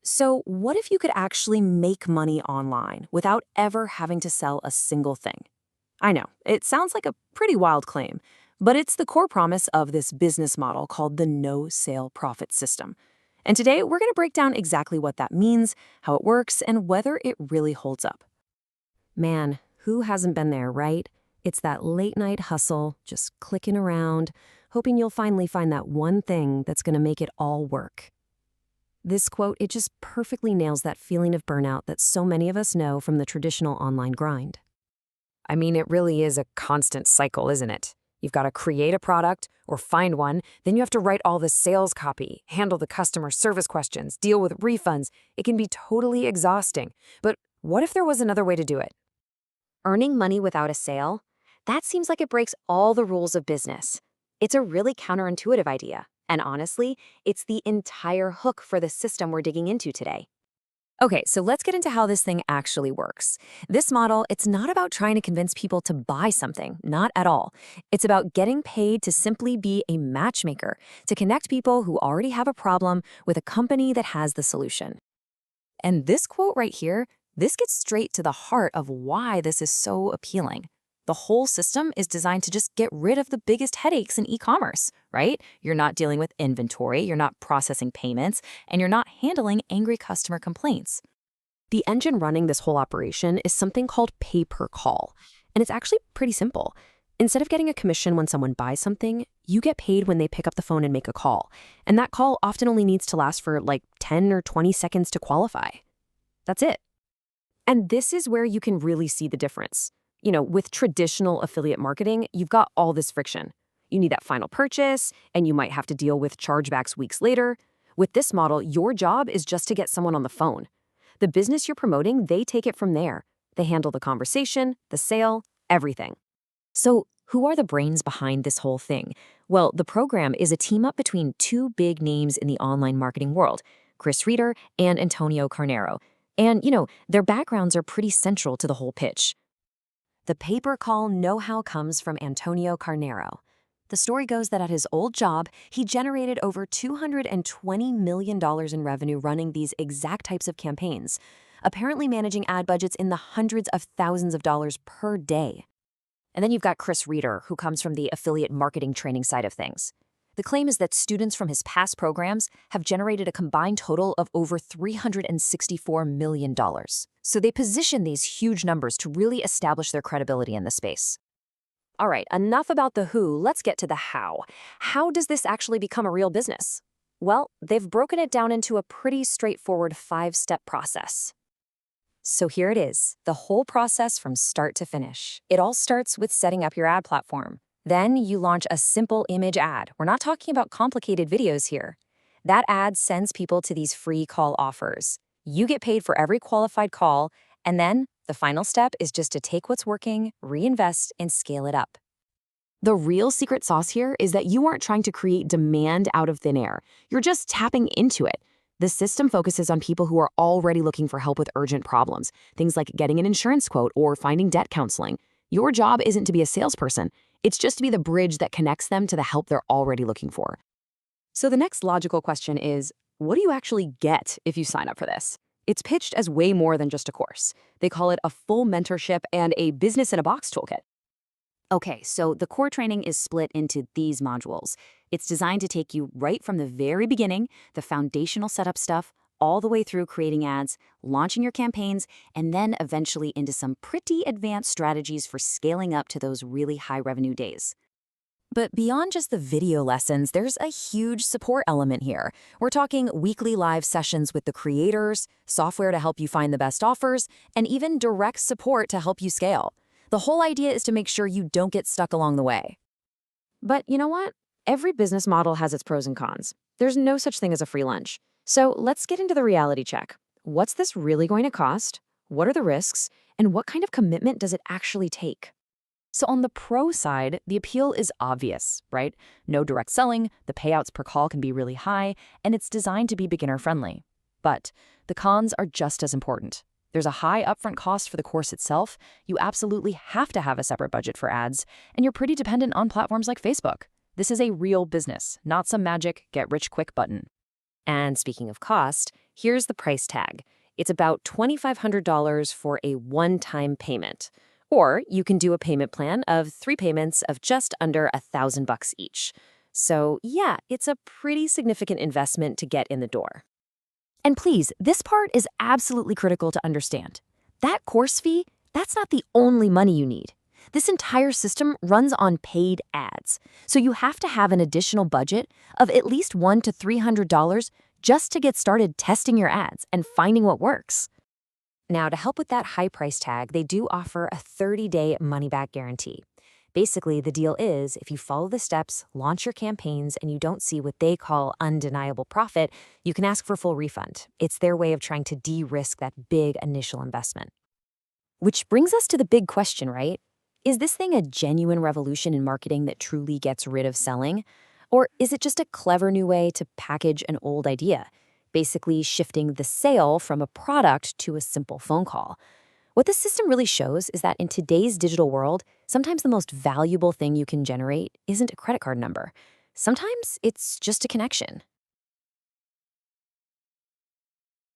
So, what if you could actually make money online without ever having to sell a single thing? I know, it sounds like a pretty wild claim, but it's the core promise of this business model called the no sale profit system. And today, we're going to break down exactly what that means, how it works, and whether it really holds up. Man, who hasn't been there, right? It's that late night hustle, just clicking around, hoping you'll finally find that one thing that's going to make it all work. This quote, it just perfectly nails that feeling of burnout that so many of us know from the traditional online grind. I mean, it really is a constant cycle, isn't it? You've got to create a product or find one, then you have to write all the sales copy, handle the customer service questions, deal with refunds. It can be totally exhausting. But what if there was another way to do it? Earning money without a sale? That seems like it breaks all the rules of business. It's a really counterintuitive idea, and honestly, it's the entire hook for the system we're digging into today. Okay, so let's get into how this thing actually works. This model, it's not about trying to convince people to buy something, not at all. It's about getting paid to simply be a matchmaker, to connect people who already have a problem with a company that has the solution. And this quote right here, this gets straight to the heart of why this is so appealing. The whole system is designed to just get rid of the biggest headaches in e-commerce, right? You're not dealing with inventory, you're not processing payments, and you're not handling angry customer complaints. The engine running this whole operation is something called pay per call, and it's actually pretty simple. Instead of getting a commission when someone buys something, you get paid when they pick up the phone and make a call, and that call often only needs to last for like 10 or 20 seconds to qualify. That's it. And this is where you can really see the difference. With traditional affiliate marketing, you've got all this friction. You need that final purchase, and you might have to deal with chargebacks weeks later. With this model, your job is just to get someone on the phone. The business you're promoting, they take it from there. They handle the conversation, the sale, everything. So, who are the brains behind this whole thing? Well, the program is a team up between two big names in the online marketing world, Chris Reeder and Antonio Carnero. And, their backgrounds are pretty central to the whole pitch. The pay-per-call know-how comes from Antonio Carnero. The story goes that at his old job, he generated over $220 million in revenue running these exact types of campaigns, apparently managing ad budgets in the hundreds of thousands of dollars per day. And then you've got Chris Reeder, who comes from the affiliate marketing training side of things. The claim is that students from his past programs have generated a combined total of over $364 million. So they position these huge numbers to really establish their credibility in the space. All right, enough about the who, let's get to the how. How does this actually become a real business? Well, they've broken it down into a pretty straightforward 5-step process. So here it is, the whole process from start to finish. It all starts with setting up your ad platform. Then you launch a simple image ad. We're not talking about complicated videos here. That ad sends people to these free call offers. You get paid for every qualified call, and then the final step is just to take what's working, reinvest, and scale it up. The real secret sauce here is that you aren't trying to create demand out of thin air. You're just tapping into it. The system focuses on people who are already looking for help with urgent problems, things like getting an insurance quote or finding debt counseling. Your job isn't to be a salesperson. It's just to be the bridge that connects them to the help they're already looking for. So the next logical question is, what do you actually get if you sign up for this? It's pitched as way more than just a course. They call it a full mentorship and a business-in-a-box toolkit. Okay, so the core training is split into these modules. It's designed to take you right from the very beginning, the foundational setup stuff, all the way through creating ads, launching your campaigns, and then eventually into some pretty advanced strategies for scaling up to those really high revenue days. But beyond just the video lessons, there's a huge support element here. We're talking weekly live sessions with the creators, software to help you find the best offers, and even direct support to help you scale. The whole idea is to make sure you don't get stuck along the way. But you know what? Every business model has its pros and cons. There's no such thing as a free lunch. So let's get into the reality check. What's this really going to cost? What are the risks? And what kind of commitment does it actually take? So on the pro side, the appeal is obvious, right? No direct selling, the payouts per call can be really high, and it's designed to be beginner-friendly. But the cons are just as important. There's a high upfront cost for the course itself, you absolutely have to have a separate budget for ads, and you're pretty dependent on platforms like Facebook. This is a real business, not some magic get-rich-quick button. And speaking of cost, Here's the price tag. It's about $2,500 for a one-time payment. Or you can do a payment plan of 3 payments of just under $1,000 each. So yeah, it's a pretty significant investment to get in the door. And please, this part is absolutely critical to understand. That course fee, that's not the only money you need. This entire system runs on paid ads. So you have to have an additional budget of at least $100 to $300 just to get started testing your ads and finding what works. Now, to help with that high price tag, they do offer a 30-day money-back guarantee. Basically, the deal is if you follow the steps, launch your campaigns, and you don't see what they call undeniable profit, you can ask for full refund. It's their way of trying to de-risk that big initial investment. Which brings us to the big question, right? Is this thing a genuine revolution in marketing that truly gets rid of selling? Or is it just a clever new way to package an old idea, basically shifting the sale from a product to a simple phone call? What this system really shows is that in today's digital world, sometimes the most valuable thing you can generate isn't a credit card number. Sometimes it's just a connection.